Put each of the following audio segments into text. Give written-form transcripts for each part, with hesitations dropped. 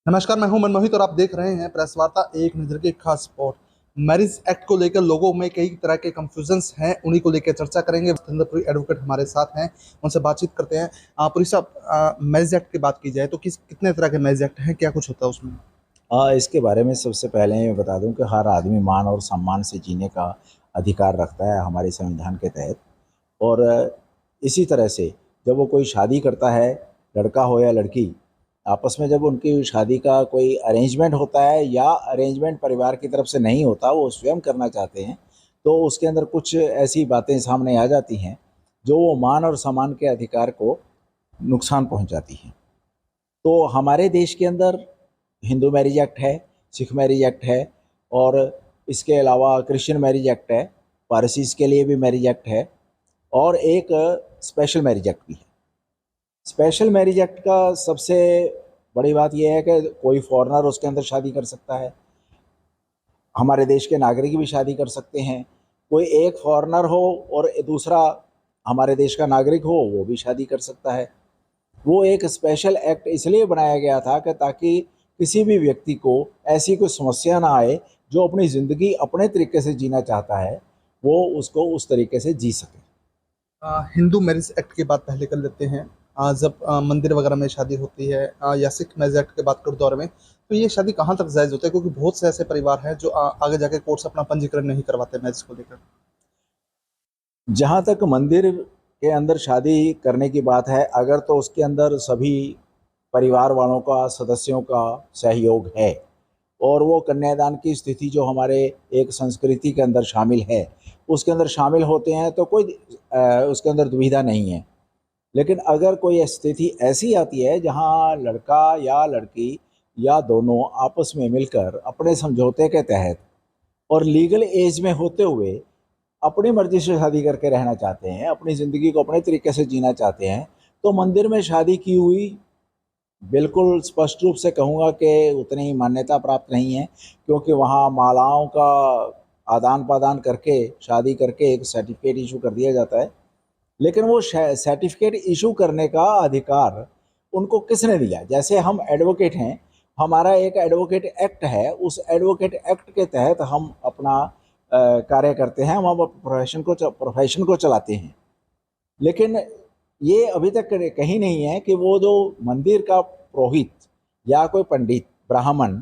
नमस्कार, मैं हूं मनमोहित और आप देख रहे हैं प्रेस वार्ता एक नजर की खास रिपोर्ट। मैरिज एक्ट को लेकर लोगों में कई तरह के कंफ्यूजन्स हैं, उन्हीं को लेकर चर्चा करेंगे। धंधपुरी एडवोकेट हमारे साथ हैं, उनसे बातचीत करते हैं। पुरी साहब, मैरिज एक्ट की बात की जाए तो कितने तरह के मैरिज एक्ट हैं, क्या कुछ होता है उसमें? इसके बारे में सबसे पहले मैं बता दूं कि हर आदमी मान और सम्मान से जीने का अधिकार रखता है हमारे संविधान के तहत। और इसी तरह से जब वो कोई शादी करता है, लड़का हो या लड़की, आपस में जब उनकी शादी का कोई अरेंजमेंट होता है या अरेंजमेंट परिवार की तरफ से नहीं होता, वो स्वयं करना चाहते हैं, तो उसके अंदर कुछ ऐसी बातें सामने आ जाती हैं जो वो मान और सम्मान के अधिकार को नुकसान पहुंचाती हैं। तो हमारे देश के अंदर हिंदू मैरिज एक्ट है, सिख मैरिज एक्ट है, और इसके अलावा क्रिश्चियन मैरिज एक्ट है, पारसीस के लिए भी मैरिज एक्ट है, और एक स्पेशल मैरिज एक्ट भी है। स्पेशल मैरिज एक्ट का सबसे बड़ी बात यह है कि कोई फॉरेनर उसके अंदर शादी कर सकता है, हमारे देश के नागरिक भी शादी कर सकते हैं। कोई एक फॉरेनर हो और दूसरा हमारे देश का नागरिक हो, वो भी शादी कर सकता है। वो एक स्पेशल एक्ट इसलिए बनाया गया था कि ताकि किसी भी व्यक्ति को ऐसी कोई समस्या ना आए, जो अपनी ज़िंदगी अपने तरीके से जीना चाहता है वो उसको उस तरीके से जी सके। हिंदू मैरिज एक्ट की बात पहले कर लेते हैं। जब मंदिर वगैरह में शादी होती है, या सिख मैरिज एक्ट की बात करूँ दौर में, तो ये शादी कहाँ तक जायज़ होता है? क्योंकि बहुत से ऐसे परिवार हैं जो आगे जाके कोर्ट से अपना पंजीकरण नहीं करवाते मैरिज को लेकर। जहाँ तक मंदिर के अंदर शादी करने की बात है, अगर तो उसके अंदर सभी परिवार वालों का, सदस्यों का सहयोग है और वो कन्यादान की स्थिति जो हमारे एक संस्कृति के अंदर शामिल है, उसके अंदर शामिल होते हैं, तो कोई उसके अंदर दुविधा नहीं है। लेकिन अगर कोई स्थिति ऐसी आती है जहाँ लड़का या लड़की या दोनों आपस में मिलकर अपने समझौते के तहत और लीगल एज में होते हुए अपनी मर्जी से शादी करके रहना चाहते हैं, अपनी ज़िंदगी को अपने तरीके से जीना चाहते हैं, तो मंदिर में शादी की हुई बिल्कुल स्पष्ट रूप से कहूँगा कि उतनी मान्यता प्राप्त नहीं है, क्योंकि वहाँ मालाओं का आदान प्रदान करके शादी करके एक सर्टिफिकेट इशू कर दिया जाता है। लेकिन वो सर्टिफिकेट इशू करने का अधिकार उनको किसने दिया? जैसे हम एडवोकेट हैं, हमारा एक एडवोकेट एक्ट है, उस एडवोकेट एक्ट के तहत हम अपना कार्य करते हैं, हम प्रोफेशन को चलाते हैं। लेकिन ये अभी तक कहीं नहीं है कि वो जो मंदिर का पुरोहित या कोई पंडित ब्राह्मण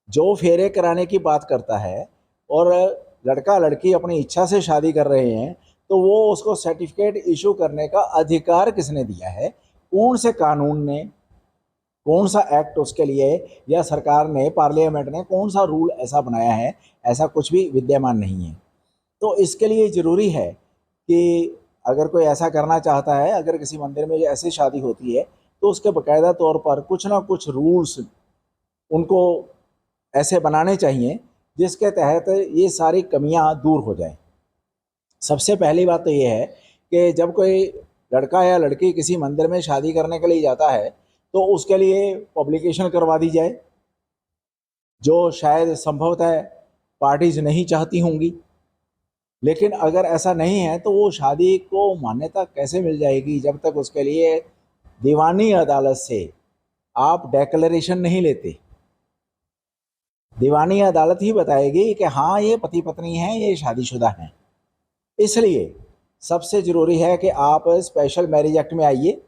जो फेरे कराने की बात करता है और लड़का लड़की अपनी इच्छा से शादी कर रहे हैं, तो वो उसको सर्टिफिकेट इशू करने का अधिकार किसने दिया है? कौन से कानून ने, कौन सा एक्ट उसके लिए, या सरकार ने, पार्लियामेंट ने कौन सा रूल ऐसा बनाया है? ऐसा कुछ भी विद्यमान नहीं है। तो इसके लिए ज़रूरी है कि अगर कोई ऐसा करना चाहता है, अगर किसी मंदिर में ऐसी शादी होती है, तो उसके बाकायदा तौर पर कुछ ना कुछ रूल्स उनको ऐसे बनाने चाहिए जिसके तहत ये सारी कमियां दूर हो जाएं। सबसे पहली बात तो ये है कि जब कोई लड़का या लड़की किसी मंदिर में शादी करने के लिए जाता है, तो उसके लिए पब्लिकेशन करवा दी जाए, जो शायद संभवतः पार्टीज नहीं चाहती होंगी। लेकिन अगर ऐसा नहीं है तो वो शादी को मान्यता कैसे मिल जाएगी जब तक उसके लिए दीवानी अदालत से आप डेक्लेरेशन नहीं लेते? दीवानी अदालत ही बताएगी कि हाँ, ये पति पत्नी हैं, ये शादीशुदा हैं। इसलिए सबसे ज़रूरी है कि आप स्पेशल मैरिज एक्ट में आइए।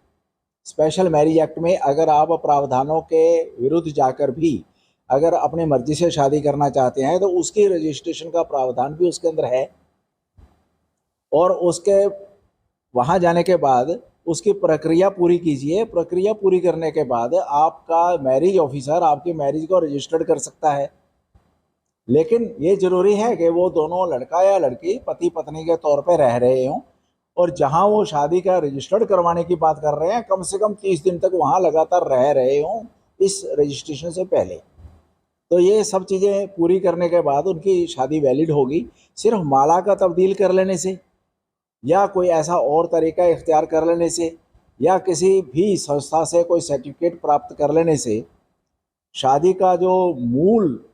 स्पेशल मैरिज एक्ट में अगर आप प्रावधानों के विरुद्ध जाकर भी अगर अपनी मर्जी से शादी करना चाहते हैं, तो उसकी रजिस्ट्रेशन का प्रावधान भी उसके अंदर है। और उसके वहाँ जाने के बाद उसकी प्रक्रिया पूरी कीजिए। प्रक्रिया पूरी करने के बाद आपका मैरिज ऑफिसर आपकी मैरिज को रजिस्टर्ड कर सकता है। लेकिन ये ज़रूरी है कि वो दोनों, लड़का या लड़की, पति पत्नी के तौर पे रह रहे हों, और जहाँ वो शादी का रजिस्टर्ड करवाने की बात कर रहे हैं, कम से कम 30 दिन तक वहाँ लगातार रह रहे हों इस रजिस्ट्रेशन से पहले। तो ये सब चीज़ें पूरी करने के बाद उनकी शादी वैलिड होगी। सिर्फ माला का तब्दील कर लेने से, या कोई ऐसा और तरीका इख्तियार कर लेने से, या किसी भी संस्था से कोई सर्टिफिकेट प्राप्त कर लेने से शादी का जो मूल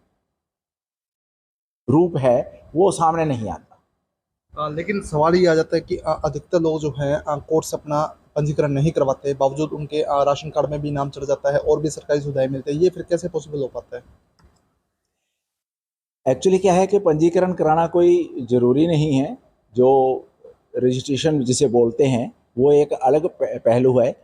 रूप है वो सामने नहीं आता। लेकिन सवाल ये आ जाता है कि अधिकतर लोग जो हैं कोर्ट से अपना पंजीकरण नहीं करवाते, बावजूद उनके राशन कार्ड में भी नाम चढ़ जाता है और भी सरकारी सुविधाएं मिलती है, ये फिर कैसे पॉसिबल हो पाता है? एक्चुअली क्या है कि पंजीकरण कराना कोई ज़रूरी नहीं है। जो रजिस्ट्रेशन जिसे बोलते हैं वो एक अलग पहलू है।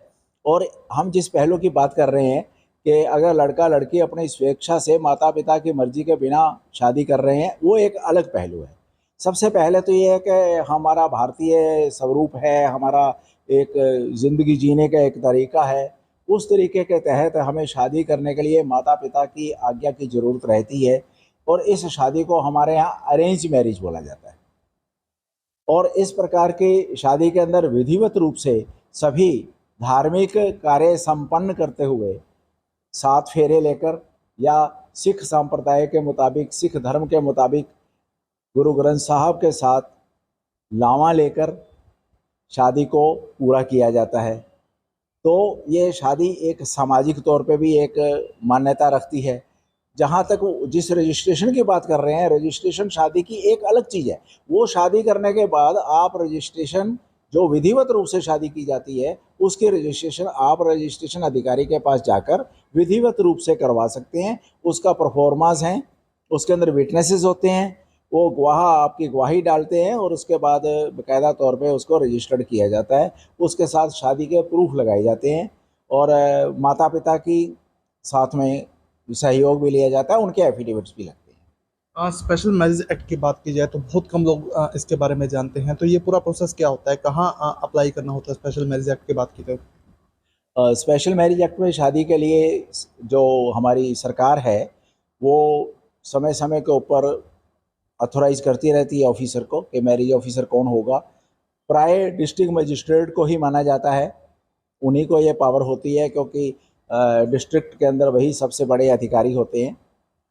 और हम जिस पहलू की बात कर रहे हैं कि अगर लड़का लड़की अपनी स्वेच्छा से माता पिता की मर्जी के बिना शादी कर रहे हैं, वो एक अलग पहलू है। सबसे पहले तो ये है कि हमारा भारतीय स्वरूप है, हमारा एक ज़िंदगी जीने का एक तरीका है। उस तरीके के तहत हमें शादी करने के लिए माता पिता की आज्ञा की ज़रूरत रहती है, और इस शादी को हमारे यहाँ अरेंज मैरिज बोला जाता है। और इस प्रकार की शादी के अंदर विधिवत रूप से सभी धार्मिक कार्य संपन्न करते हुए 7 फेरे लेकर, या सिख संप्रदाय के मुताबिक, सिख धर्म के मुताबिक गुरु ग्रंथ साहब के साथ लावा लेकर शादी को पूरा किया जाता है। तो ये शादी एक सामाजिक तौर पे भी एक मान्यता रखती है। जहाँ तक जिस रजिस्ट्रेशन की बात कर रहे हैं, रजिस्ट्रेशन शादी की एक अलग चीज़ है। वो शादी करने के बाद आप रजिस्ट्रेशन, जो विधिवत रूप से शादी की जाती है, उसकी रजिस्ट्रेशन आप रजिस्ट्रेशन अधिकारी के पास जाकर विधिवत रूप से करवा सकते हैं। उसका परफॉर्मेंस है, उसके अंदर विटनेसेस होते हैं, वो गवाह आपकी गवाही डालते हैं और उसके बाद बाकायदा तौर पे उसको रजिस्टर्ड किया जाता है। उसके साथ शादी के प्रूफ लगाए जाते हैं और माता पिता की साथ में सहयोग भी लिया जाता है, उनके एफिडेविट्स भी लगते हैं। स्पेशल मैरिज एक्ट की बात की जाए तो बहुत कम लोग इसके बारे में जानते हैं, तो ये पूरा प्रोसेस क्या होता है, कहाँ अप्लाई करना होता है स्पेशल मैरिज एक्ट की बात की जाए? स्पेशल मैरिज एक्ट में शादी के लिए जो हमारी सरकार है वो समय समय के ऊपर अथोराइज करती रहती है ऑफिसर को कि मैरिज ऑफिसर कौन होगा। प्राय डिस्ट्रिक्ट मजिस्ट्रेट को ही माना जाता है, उन्हीं को ये पावर होती है, क्योंकि डिस्ट्रिक्ट के अंदर वही सबसे बड़े अधिकारी होते हैं।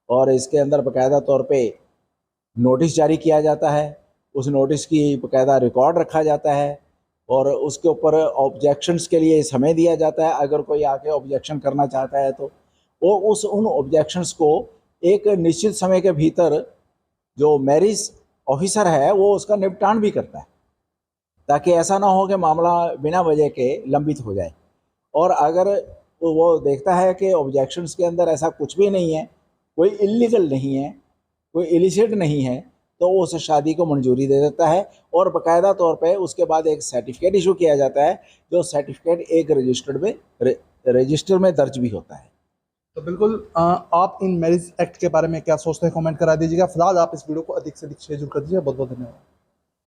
और इसके अंदर बाकायदा तौर पे नोटिस जारी किया जाता है, उस नोटिस की बाकायदा रिकॉर्ड रखा जाता है और उसके ऊपर ऑब्जेक्शंस के लिए समय दिया जाता है। अगर कोई आके ऑब्जेक्शन करना चाहता है तो वो उन ऑब्जेक्शंस को एक निश्चित समय के भीतर जो मैरिज ऑफिसर है वो उसका निपटान भी करता है, ताकि ऐसा ना हो कि मामला बिना वजह के लंबित हो जाए। और अगर वो देखता है कि ऑब्जेक्शंस के अंदर ऐसा कुछ भी नहीं है, कोई इलीगल नहीं है, कोई इलिसिट नहीं है, तो वो उस शादी को मंजूरी दे देता है और बाकायदा तौर पे उसके बाद एक सर्टिफिकेट इशू किया जाता है, जो सर्टिफिकेट एक रजिस्टर में दर्ज भी होता है। तो बिल्कुल आप इन मैरिज एक्ट के बारे में क्या सोचते हैं, कमेंट करा दीजिएगा। फिलहाल आप इस वीडियो को अधिक से अधिक शेयर जरूर कर दीजिए। बहुत बहुत धन्यवाद।